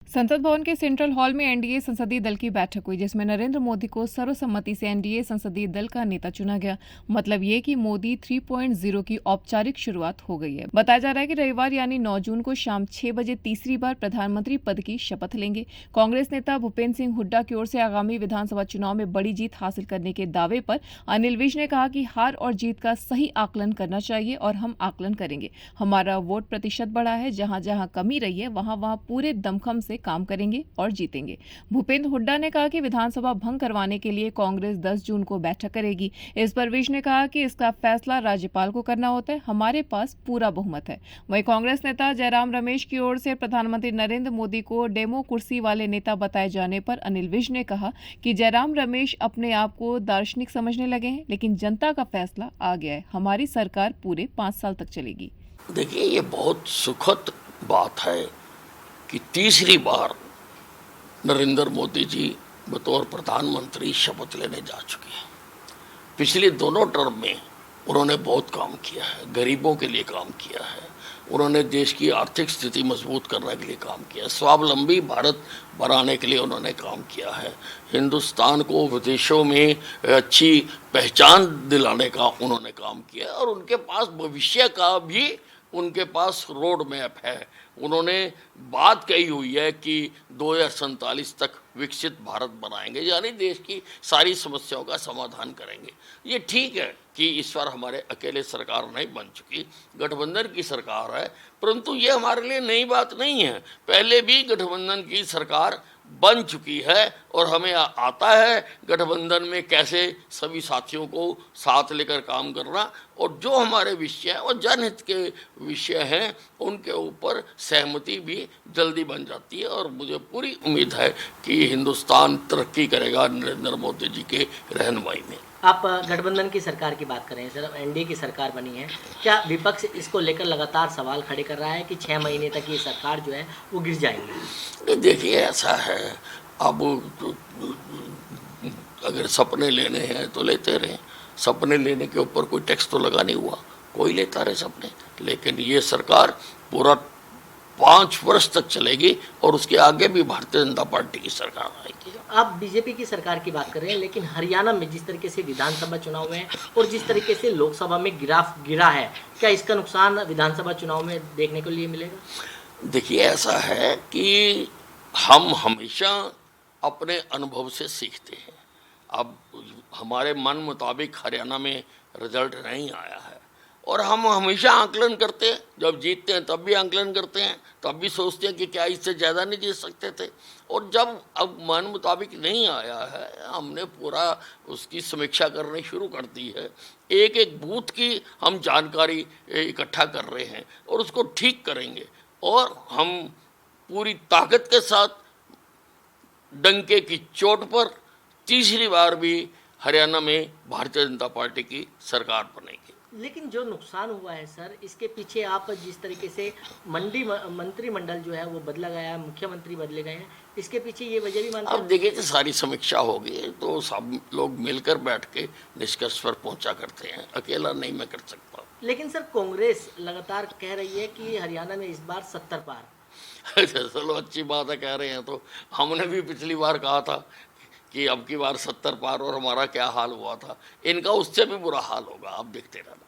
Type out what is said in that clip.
संसद भवन के सेंट्रल हॉल में एनडीए संसदीय दल की बैठक हुई, जिसमें नरेंद्र मोदी को सर्वसम्मति से एनडीए संसदीय दल का नेता चुना गया। मतलब ये कि मोदी 3.0 की औपचारिक शुरुआत हो गई है। बताया जा रहा है कि रविवार यानी 9 जून को शाम 6 बजे तीसरी बार प्रधानमंत्री पद की शपथ लेंगे। कांग्रेस नेता भूपेंद्र सिंह हुड्डा की ओर से आगामी विधानसभा चुनाव में बड़ी जीत हासिल करने के दावे पर अनिल विज ने कहा कि हार और जीत का सही आकलन करना चाहिए और हम आकलन करेंगे। हमारा वोट प्रतिशत बढ़ा है, जहां जहां कमी रही है वहां पूरे दमखम से काम करेंगे और जीतेंगे। भूपेंद्र हुड्डा ने कहा कि विधानसभा भंग करवाने के लिए कांग्रेस 10 जून को बैठक करेगी। इस पर विज ने कहा कि इसका फैसला राज्यपाल को करना होता है, हमारे पास पूरा बहुमत है। वहीं कांग्रेस नेता जयराम रमेश की ओर से प्रधानमंत्री नरेंद्र मोदी को डेमो कुर्सी वाले नेता बताए जाने पर अनिल विज ने कहा कि जयराम रमेश अपने आप को दार्शनिक समझने लगे हैं, लेकिन जनता का फैसला आ गया है। हमारी सरकार पूरे 5 साल तक चलेगी। देखिए, ये बहुत सुखद बात है कि तीसरी बार नरेंद्र मोदी जी बतौर प्रधानमंत्री शपथ लेने जा चुके हैं। पिछले दोनों टर्म में उन्होंने बहुत काम किया है, गरीबों के लिए काम किया है, उन्होंने देश की आर्थिक स्थिति मजबूत करने के लिए काम किया है, स्वावलंबी भारत बनाने के लिए उन्होंने काम किया है, हिंदुस्तान को विदेशों में अच्छी पहचान दिलाने का उन्होंने काम किया है और उनके पास भविष्य का भी उनके पास रोड मैप है। उन्होंने बात कही हुई है कि 2047 तक विकसित भारत बनाएंगे, यानी देश की सारी समस्याओं का समाधान करेंगे। ये ठीक है कि इस बार हमारे अकेले सरकार नहीं बन चुकी, गठबंधन की सरकार है, परंतु ये हमारे लिए नई बात नहीं है। पहले भी गठबंधन की सरकार बन चुकी है और हमें आता है गठबंधन में कैसे सभी साथियों को साथ लेकर काम करना, और जो हमारे विषय हैं और जनहित के विषय हैं उनके ऊपर सहमति भी जल्दी बन जाती है। और मुझे पूरी उम्मीद है कि हिंदुस्तान तरक्की करेगा नरेंद्र मोदी जी के रहनुमाई में। आप गठबंधन की सरकार की बात कर रहे हैं सर, एनडीए की सरकार बनी है, क्या विपक्ष इसको लेकर लगातार सवाल खड़े कर रहा है कि 6 महीने तक ये सरकार जो है वो गिर जाएगी? देखिए, ऐसा है, अब अगर सपने लेने हैं तो लेते रहें। सपने लेने के ऊपर कोई टैक्स तो लगा नहीं हुआ, कोई लेता रहे सपने, लेकिन ये सरकार पूरा 5 वर्ष तक चलेगी और उसके आगे भी भारतीय जनता पार्टी की सरकार आएगी। आप बीजेपी की सरकार की बात कर रहे हैं, लेकिन हरियाणा में जिस तरीके से विधानसभा चुनाव में और जिस तरीके से लोकसभा में गिराफ गिरा है, क्या इसका नुकसान विधानसभा चुनाव में देखने को लिए मिलेगा? देखिए, ऐसा है कि हम हमेशा अपने अनुभव से सीखते हैं। अब हमारे मन मुताबिक हरियाणा में रिजल्ट नहीं आया है और हम हमेशा आकलन करते हैं, जब जीतते हैं तब भी आकलन करते हैं, तब भी सोचते हैं कि क्या इससे ज़्यादा नहीं जीत सकते थे, और जब अब मन मुताबिक नहीं आया है हमने पूरा उसकी समीक्षा करनी शुरू कर दी है। एक एक बूथ की हम जानकारी इकट्ठा कर रहे हैं और उसको ठीक करेंगे, और हम पूरी ताकत के साथ डंके की चोट पर तीसरी बार भी हरियाणा में भारतीय जनता पार्टी की सरकार बनेगी। लेकिन जो नुकसान हुआ है सर, इसके पीछे आप जिस तरीके से मंत्रिमंडल जो है वो बदला गया है, मुख्यमंत्री बदले गए हैं, इसके पीछे ये वजह भी मानते हैं? अब देखिए कि सारी समीक्षा होगी तो सब लोग मिलकर बैठ के निष्कर्ष पर पहुंचा करते हैं, अकेला नहीं मैं कर सकता। लेकिन सर, कांग्रेस लगातार कह रही है कि हरियाणा में इस बार 70 पार। चलो, अच्छी बात है, कह रहे हैं तो हमने भी पिछली बार कहा था कि अब की बार 70 पार और हमारा क्या हाल हुआ था। इनका उससे भी बुरा हाल होगा, आप देखते रहना।